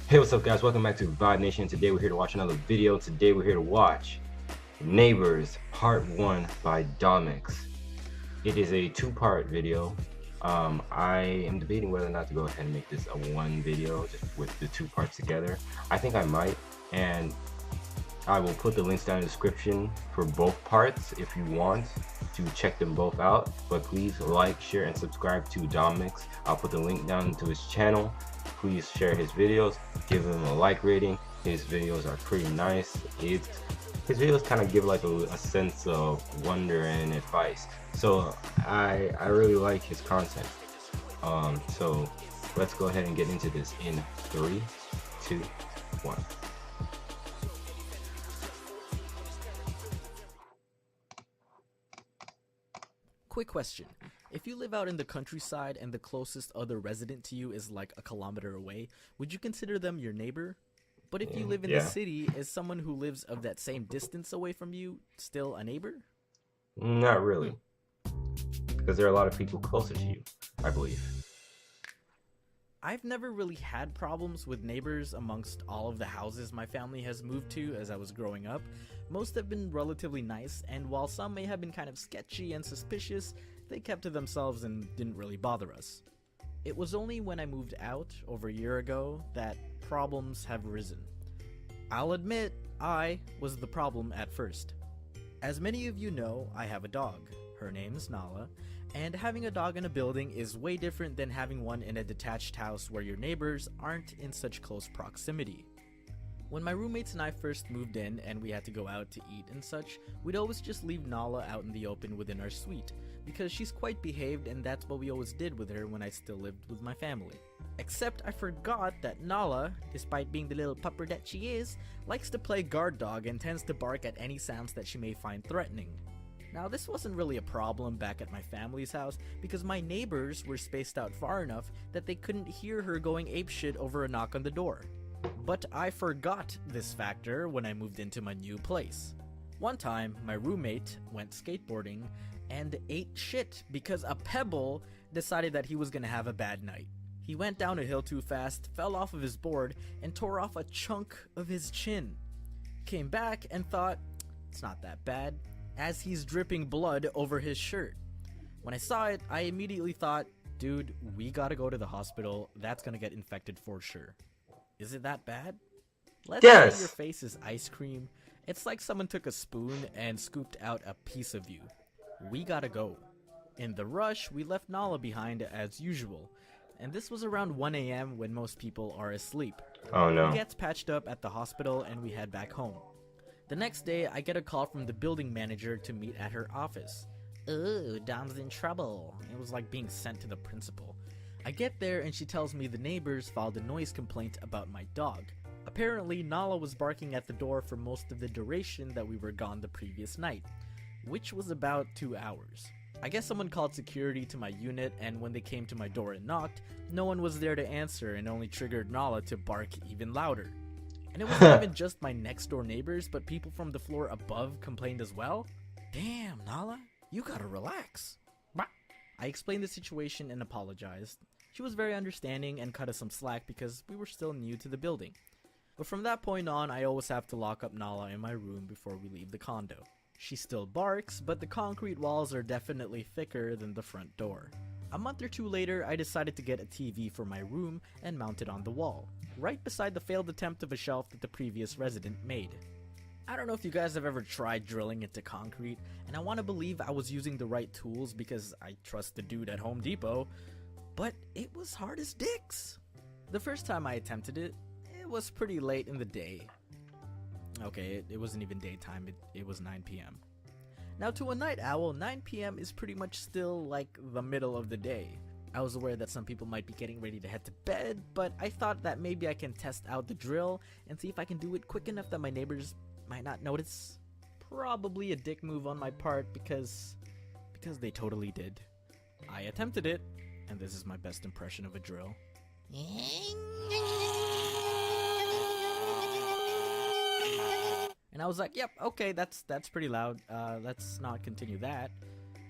Hey, what's up guys, welcome back to Vibe Nation. Today we're here to watch another video. Today we're here to watch Neighbours Part 1 by Domix. It is a two-part video. I am debating whether or not to go ahead and make this a one video just with the two parts together. I think I might, and I will put the links down in the description for both parts if you want to check them both out. But please like, share, and subscribe to Domix. I'll put the link down to his channel. Please share his videos, give him a like rating. His videos are pretty nice. His videos kind of give like a sense of wonder and advice. So I really like his content. So let's go ahead and get into this in 3, 2, 1. Quick question. If you live out in the countryside and the closest other resident to you is like a kilometer away, would you consider them your neighbor? But if you live in the city, is someone who lives of that same distance away from you still a neighbor? Not really. Because there are a lot of people closer to you, I believe. I've never really had problems with neighbors amongst all of the houses my family has moved to as I was growing up. Most have been relatively nice, and while some may have been kind of sketchy and suspicious, they kept to themselves and didn't really bother us. It was only when I moved out over a year ago that problems have risen. I'll admit, I was the problem at first. As many of you know, I have a dog. Her name's Nala, and having a dog in a building is way different than having one in a detached house where your neighbors aren't in such close proximity. When my roommates and I first moved in and we had to go out to eat and such, we'd always just leave Nala out in the open within our suite, because she's quite behaved and that's what we always did with her when I still lived with my family. Except I forgot that Nala, despite being the little pupper that she is, likes to play guard dog and tends to bark at any sounds that she may find threatening. Now this wasn't really a problem back at my family's house because my neighbors were spaced out far enough that they couldn't hear her going apeshit over a knock on the door. But I forgot this factor when I moved into my new place. One time, my roommate went skateboarding and ate shit because a pebble decided that he was gonna have a bad night. He went down a hill too fast, fell off of his board, and tore off a chunk of his chin. Came back and thought, it's not that bad, as he's dripping blood over his shirt. When I saw it, I immediately thought, dude, we gotta go to the hospital, that's gonna get infected for sure. Is it that bad? Let's say your face is ice cream. It's like someone took a spoon and scooped out a piece of you. We gotta go. In the rush, we left Nala behind as usual, and this was around 1 AM when most people are asleep. Oh no. He gets patched up at the hospital and we head back home. The next day, I get a call from the building manager to meet at her office. Ooh, Dom's in trouble. It was like being sent to the principal. I get there and she tells me the neighbors filed a noise complaint about my dog. Apparently, Nala was barking at the door for most of the duration that we were gone the previous night, which was about 2 hours. I guess someone called security to my unit, and when they came to my door and knocked, no one was there to answer and only triggered Nala to bark even louder. And it wasn't even just my next door neighbors, but people from the floor above complained as well. Damn, Nala, you gotta relax. I explained the situation and apologized. She was very understanding and cut us some slack because we were still new to the building. But from that point on, I always have to lock up Nala in my room before we leave the condo. She still barks, but the concrete walls are definitely thicker than the front door. A month or two later, I decided to get a TV for my room and mount it on the wall, right beside the failed attempt of a shelf that the previous resident made. I don't know if you guys have ever tried drilling into concrete, and I want to believe I was using the right tools because I trust the dude at Home Depot, but it was hard as dicks. The first time I attempted it, it was pretty late in the day. Okay, it wasn't even daytime, it was 9 PM. Now to a night owl, 9 PM is pretty much still like the middle of the day. I was aware that some people might be getting ready to head to bed, but I thought that maybe I can test out the drill and see if I can do it quick enough that my neighbors might not notice. Probably a dick move on my part because they totally did. I attempted it, and this is my best impression of a drill. And I was like, yep, okay, that's pretty loud. Let's not continue that.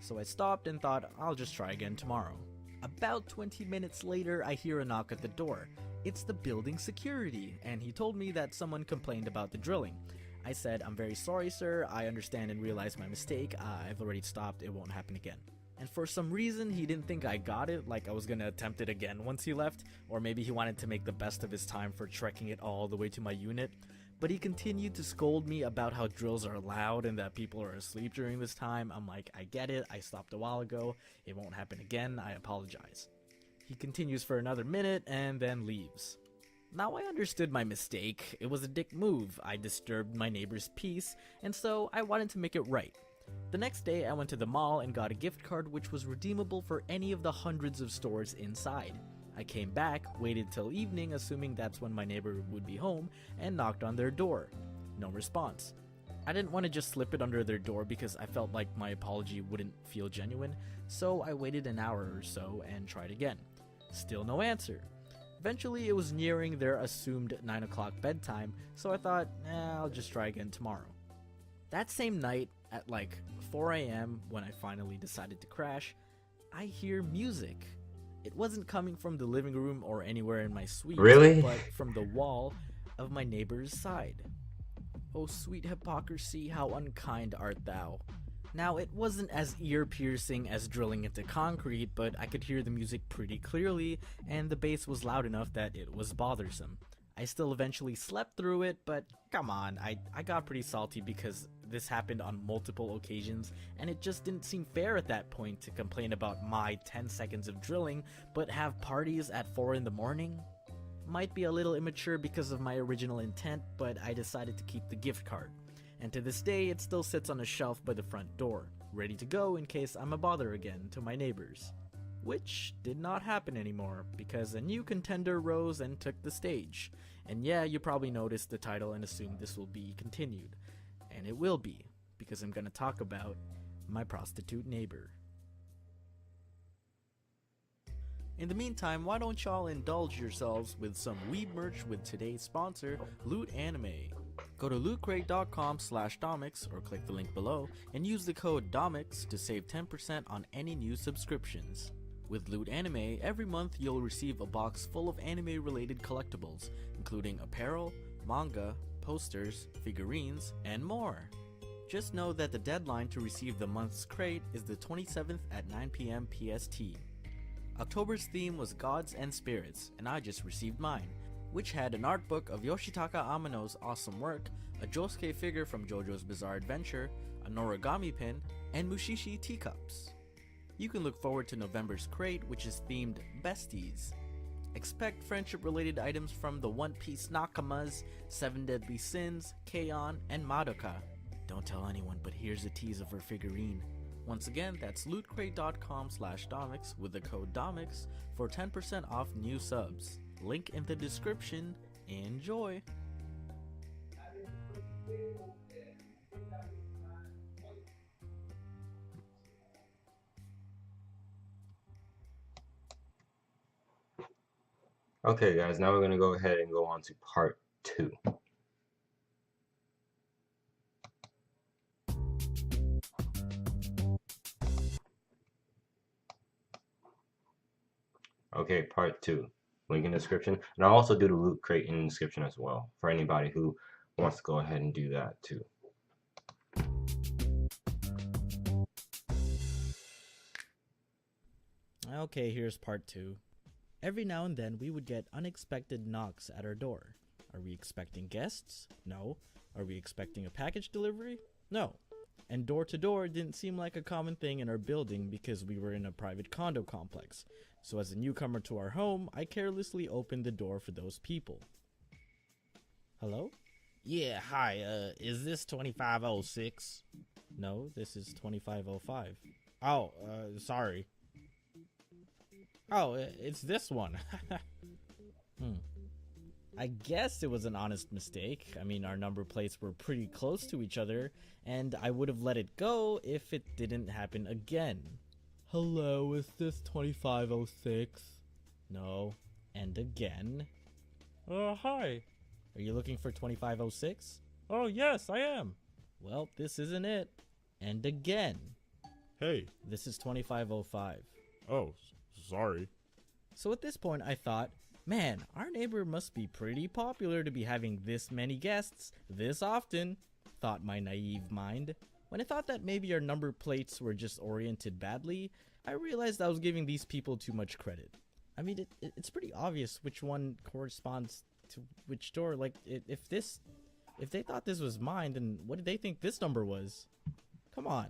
So I stopped and thought, I'll just try again tomorrow. About 20 minutes later, I hear a knock at the door. It's the building security, and he told me that someone complained about the drilling. I said, "I'm very sorry, sir. I understand and realize my mistake. I've already stopped. It won't happen again." And for some reason, he didn't think I got it, like I was gonna attempt it again once he left, or maybe he wanted to make the best of his time for trekking it all the way to my unit. But he continued to scold me about how drills are loud and that people are asleep during this time. I'm like, I get it, I stopped a while ago, it won't happen again, I apologize. He continues for another minute and then leaves. Now I understood my mistake. It was a dick move. I disturbed my neighbor's peace, and so I wanted to make it right. The next day I went to the mall and got a gift card which was redeemable for any of the hundreds of stores inside. I came back, waited till evening assuming that's when my neighbor would be home, and knocked on their door. No response. I didn't want to just slip it under their door because I felt like my apology wouldn't feel genuine, so I waited an hour or so and tried again. Still no answer. Eventually it was nearing their assumed 9 o'clock bedtime, so I thought, I'll just try again tomorrow. That same night, at like 4 a.m. when I finally decided to crash, I hear music. It wasn't coming from the living room or anywhere in my suite, Really? but from the wall of my neighbor's side. Oh sweet hypocrisy, how unkind art thou. Now it wasn't as ear-piercing as drilling into concrete, but I could hear the music pretty clearly, and the bass was loud enough that it was bothersome. I still eventually slept through it, but come on, I got pretty salty because this happened on multiple occasions, and it just didn't seem fair at that point to complain about my 10 seconds of drilling, but have parties at 4 in the morning? Might be a little immature because of my original intent, but I decided to keep the gift card. And to this day, it still sits on a shelf by the front door, ready to go in case I'm a bother again to my neighbors. Which did not happen anymore, because a new contender rose and took the stage. And yeah, you probably noticed the title and assumed this will be continued. And it will be, because I'm gonna talk about my prostitute neighbor. In the meantime, why don't y'all indulge yourselves with some weeb merch with today's sponsor, Loot Anime. Go to lootcrate.com/domics or click the link below and use the code DOMICS to save 10% on any new subscriptions. With Loot Anime, every month you'll receive a box full of anime-related collectibles, including apparel, manga, posters, figurines, and more. Just know that the deadline to receive the month's crate is the 27th at 9 p.m. PST. October's theme was Gods and Spirits, and I just received mine, which had an art book of Yoshitaka Amano's awesome work, a Josuke figure from JoJo's Bizarre Adventure, an origami pin, and Mushishi teacups. You can look forward to November's crate, which is themed Besties. Expect friendship-related items from the One Piece Nakamas, Seven Deadly Sins, Keion, and Madoka. Don't tell anyone, but here's a tease of her figurine. Once again, that's lootcrate.com/domics with the code DOMICS for 10% off new subs. Link in the description. Enjoy! Okay, guys, now we're going to go ahead and go on to part 2. Okay, part 2. Link in the description. And I'll also do the loot crate in the description as well for anybody who wants to go ahead and do that too. Okay, here's part 2. Every now and then we would get unexpected knocks at our door. Are we expecting guests? No. Are we expecting a package delivery? No. And door to door didn't seem like a common thing in our building because we were in a private condo complex. So as a newcomer to our home, I carelessly opened the door for those people. Hello? Yeah, hi, is this 2506? No, this is 2505. Oh, sorry. Oh, it's this one. I guess it was an honest mistake. I mean, our number plates were pretty close to each other, and I would have let it go if it didn't happen again. Hello, is this 2506? No. And again. Hi. Are you looking for 2506? Oh, yes, I am. Well, this isn't it. And again. Hey. This is 2505. Oh, Sorry. So at this point I thought, man, our neighbor must be pretty popular to be having this many guests this often, thought my naive mind. When I thought that maybe our number plates were just oriented badly, I realized I was giving these people too much credit. I mean, it's pretty obvious which one corresponds to which door. Like, if they thought this was mine, then what did they think this number was? Come on.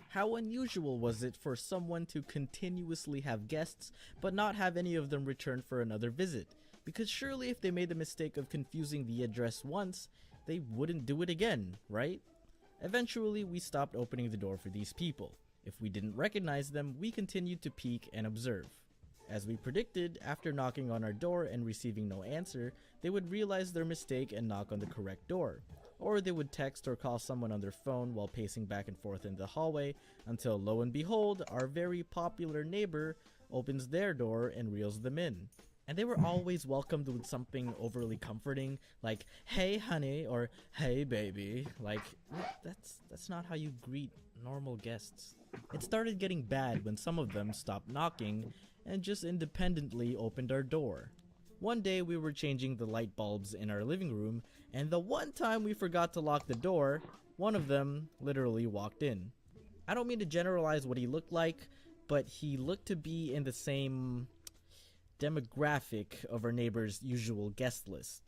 How unusual was it for someone to continuously have guests, but not have any of them return for another visit? Because surely if they made the mistake of confusing the address once, they wouldn't do it again, right? Eventually, we stopped opening the door for these people. If we didn't recognize them, we continued to peek and observe. As we predicted, after knocking on our door and receiving no answer, they would realize their mistake and knock on the correct door. Or they would text or call someone on their phone while pacing back and forth in the hallway until, lo and behold, our very popular neighbor opens their door and reels them in. And they were always welcomed with something overly comforting, like, "Hey honey," or "Hey baby." Like, that's not how you greet normal guests. It started getting bad when some of them stopped knocking and just independently opened our door. One day we were changing the light bulbs in our living room, and the one time we forgot to lock the door, one of them literally walked in. I don't mean to generalize what he looked like, but he looked to be in the same demographic of our neighbor's usual guest list.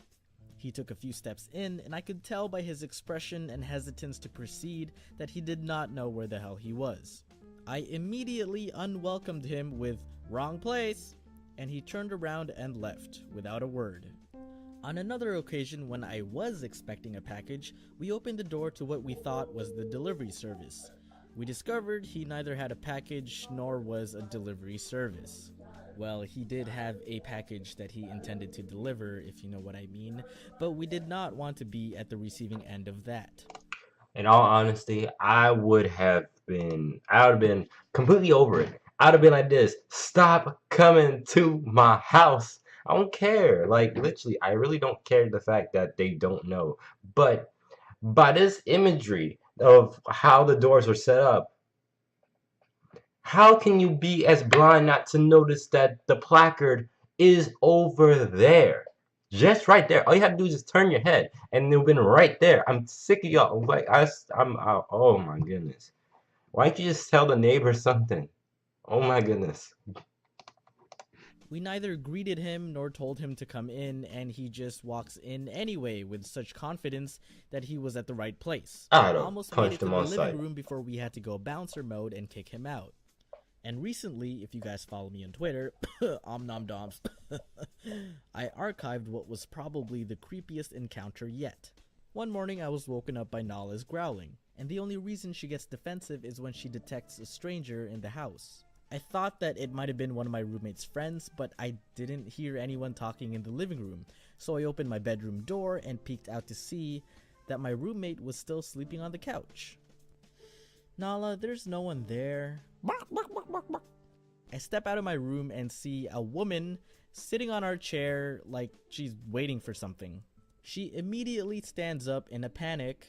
He took a few steps in, and I could tell by his expression and hesitance to proceed that he did not know where the hell he was. I immediately unwelcomed him with "Wrong place," and he turned around and left without a word. On another occasion, when I was expecting a package, we opened the door to what we thought was the delivery service. We discovered he neither had a package nor was a delivery service. Well, he did have a package that he intended to deliver, if you know what I mean, but we did not want to be at the receiving end of that. In all honesty, I would have been completely over it. I'd have been like this: stop coming to my house. I don't care. Like, literally, I really don't care the fact that they don't know. But by this imagery of how the doors were set up, how can you be as blind not to notice that the placard is over there? Just right there. All you have to do is just turn your head, and they've been right there. I'm sick of y'all. Like, oh my goodness. Why don't you just tell the neighbor something? Oh my goodness. We neither greeted him nor told him to come in, and he just walks in anyway with such confidence that he was at the right place. I'd have Almost made punched it to him the on living sight. room before we had to go bouncer mode and kick him out. And recently, if you guys follow me on Twitter, omnomdoms, I archived what was probably the creepiest encounter yet. One morning I was woken up by Nala's growling, and the only reason she gets defensive is when she detects a stranger in the house. I thought that it might have been one of my roommate's friends, but I didn't hear anyone talking in the living room, so I opened my bedroom door and peeked out to see that my roommate was still sleeping on the couch. "Nala, there's no one there." I step out of my room and see a woman sitting on our chair like she's waiting for something. She immediately stands up in a panic.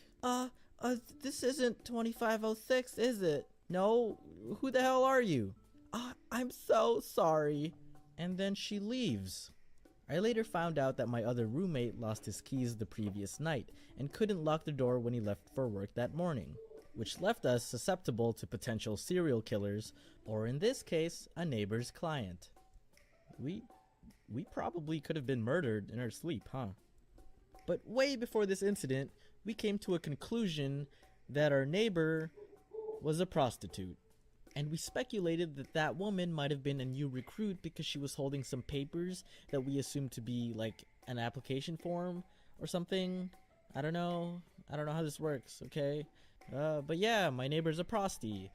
This isn't 2506, is it? No, who the hell are you?" I'm so sorry." And then she leaves. I later found out that my other roommate lost his keys the previous night and couldn't lock the door when he left for work that morning, which left us susceptible to potential serial killers, or in this case, a neighbor's client. We probably could have been murdered in our sleep, huh? But way before this incident, we came to a conclusion that our neighbor was a prostitute. And we speculated that that woman might have been a new recruit because she was holding some papers that we assumed to be like an application form or something. I don't know how this works, okay? But yeah, my neighbor's a prostie.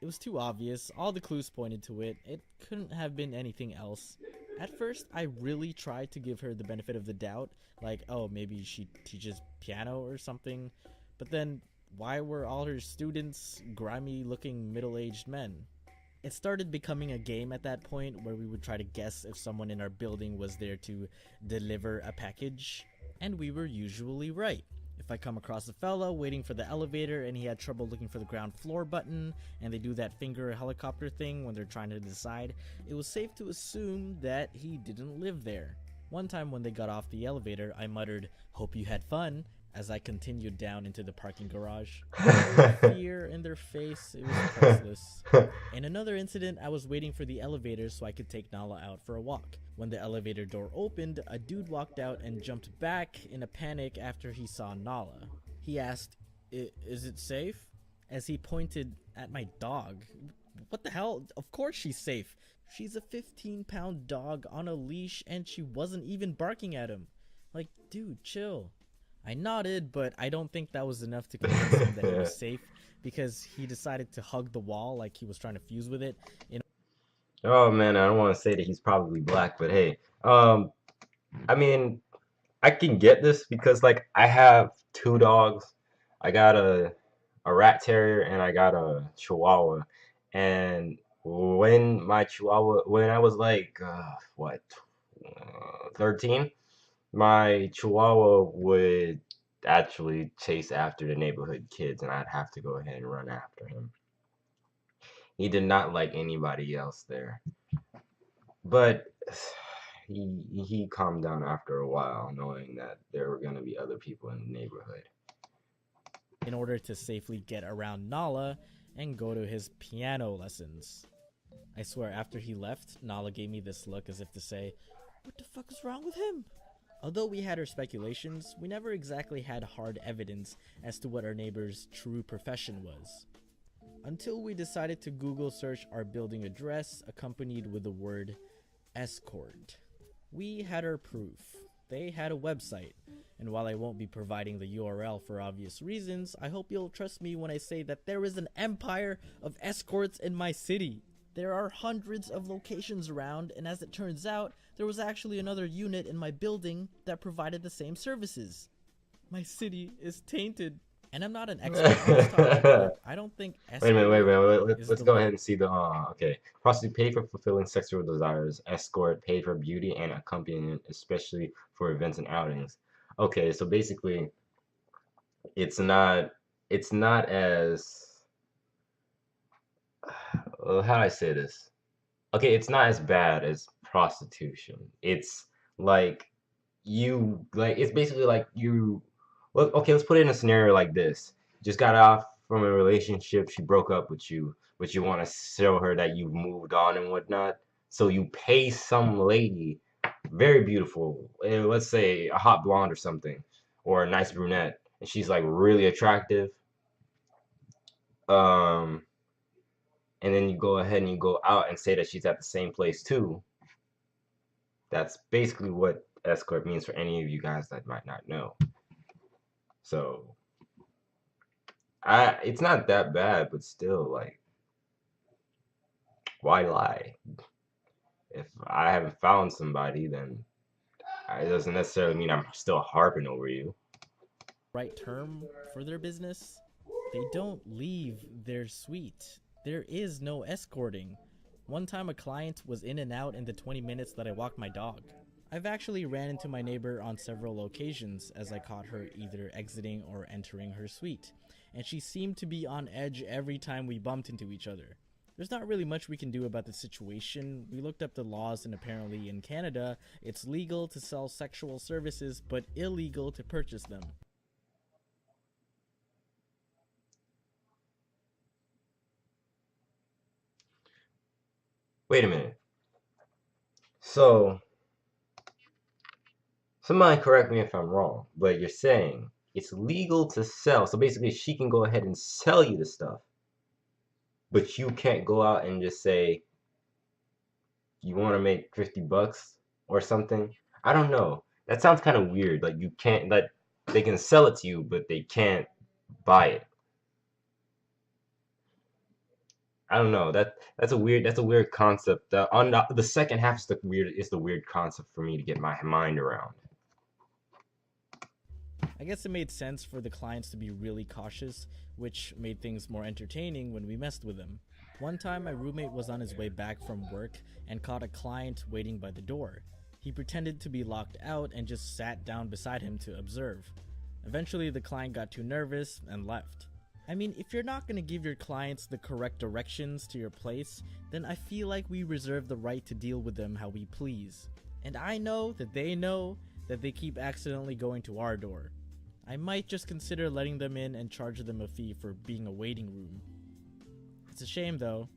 It was too obvious. All the clues pointed to it. It couldn't have been anything else. At first, I really tried to give her the benefit of the doubt. Like, oh, maybe she teaches piano or something. But then, why were all her students grimy-looking middle-aged men? It started becoming a game at that point where we would try to guess if someone in our building was there to deliver a package. And we were usually right. If I come across a fella waiting for the elevator and he had trouble looking for the ground floor button, and they do that finger helicopter thing when they're trying to decide, it was safe to assume that he didn't live there. One time when they got off the elevator, I muttered, "Hope you had fun," as I continued down into the parking garage. The fear in their face, it was priceless. In another incident, I was waiting for the elevator so I could take Nala out for a walk. When the elevator door opened, a dude walked out and jumped back in a panic after he saw Nala. He asked, "Is it safe?" as he pointed at my dog. What the hell? Of course she's safe. She's a 15-pound dog on a leash and she wasn't even barking at him. Like, dude, chill. I nodded, but I don't think that was enough to convince him that he was safe, because he decided to hug the wall like he was trying to fuse with it. Oh man, I don't want to say that he's probably black, but hey, I mean, I can get this because like I have two dogs. I got a rat terrier and I got a chihuahua. And when I was like 13, my chihuahua would actually chase after the neighborhood kids, and I'd have to go ahead and run after him. He did not like anybody else there, but he calmed down after a while, knowing that there were going to be other people in the neighborhood. In order to safely get around Nala and go to his piano lessons. I swear, after he left, Nala gave me this look as if to say, "What the fuck is wrong with him?" Although we had our speculations, we never exactly had hard evidence as to what our neighbor's true profession was. Until we decided to Google search our building address accompanied with the word escort. We had our proof. They had a website, and while I won't be providing the URL for obvious reasons, I hope you'll trust me when I say that there is an empire of escorts in my city. There are hundreds of locations around, and as it turns out, there was actually another unit in my building that provided the same services. My city is tainted. And I'm not an expert on this topic, but I don't think Wait a minute, wait a minute. is Let's the go word. ahead and see the okay. Prostitute paid for fulfilling sexual desires. Escort paid for beauty and accompaniment, especially for events and outings. Okay, so basically, it's not it's not as how do I say this? Okay, it's not as bad as prostitution. It's like it's basically like you well, okay, let's put it in a scenario like this. Just got off from a relationship, she broke up with you, but you want to show her that you've moved on and whatnot. So you pay some lady, very beautiful, let's say a hot blonde or something, or a nice brunette, and she's like really attractive. Um, and then you go ahead and you go out and say that she's at the same place too. That's basically what escort means for any of you guys that might not know. So it's not that bad, but still, like, why lie? If I haven't found somebody, then it doesn't necessarily mean I'm still harping over you. Right term for their business? They don't leave their suite. There is no escorting. One time a client was in and out in the 20 minutes that I walked my dog. I've actually ran into my neighbor on several occasions as I caught her either exiting or entering her suite, and she seemed to be on edge every time we bumped into each other. There's not really much we can do about the situation. We looked up the laws, and apparently in Canada, it's legal to sell sexual services but illegal to purchase them. Wait a minute. So, somebody correct me if I'm wrong, but you're saying it's legal to sell. So basically, she can go ahead and sell you the stuff, but you can't go out and just say you want to make $50 or something. I don't know. That sounds kind of weird. Like you can't like they can sell it to you, but they can't buy it. I don't know. That's a weird concept. On the second half is the weird concept for me to get my mind around. I guess it made sense for the clients to be really cautious, which made things more entertaining when we messed with them. One time, my roommate was on his way back from work and caught a client waiting by the door. He pretended to be locked out and just sat down beside him to observe. Eventually, the client got too nervous and left. I mean, if you're not going to give your clients the correct directions to your place, then I feel like we reserve the right to deal with them how we please. And I know that they keep accidentally going to our door. I might just consider letting them in and charge them a fee for being a waiting room. It's a shame though.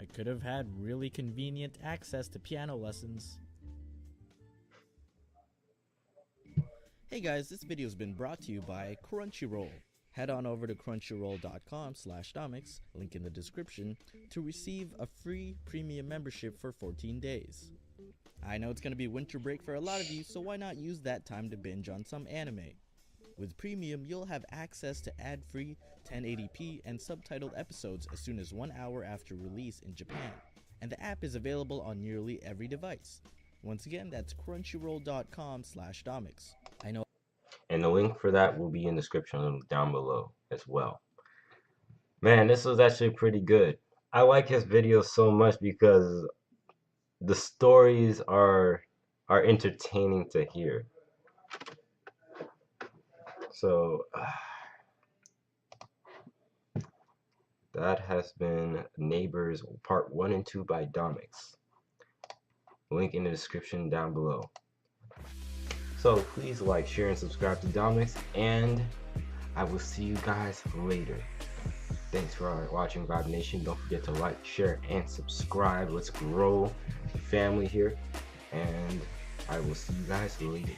I could have had really convenient access to piano lessons. Hey guys, this video has been brought to you by Crunchyroll. Head on over to crunchyroll.com/domics, link in the description, to receive a free premium membership for 14 days. I know it's going to be winter break for a lot of you, so why not use that time to binge on some anime? With premium, you'll have access to ad-free 1080p and subtitled episodes as soon as 1 hour after release in Japan, and the app is available on nearly every device. Once again, that's crunchyroll.com/domics. I know. And the link for that will be in the description down below as well. Man, this was actually pretty good. I like his videos so much because the stories are entertaining to hear. So that has been Neighbors Part 1 and 2 by Domix. Link in the description down below. So please like, share, and subscribe to Domix, and I will see you guys later. Thanks for watching Vibe Nation. Don't forget to like, share, and subscribe. Let's grow the family here, and I will see you guys later.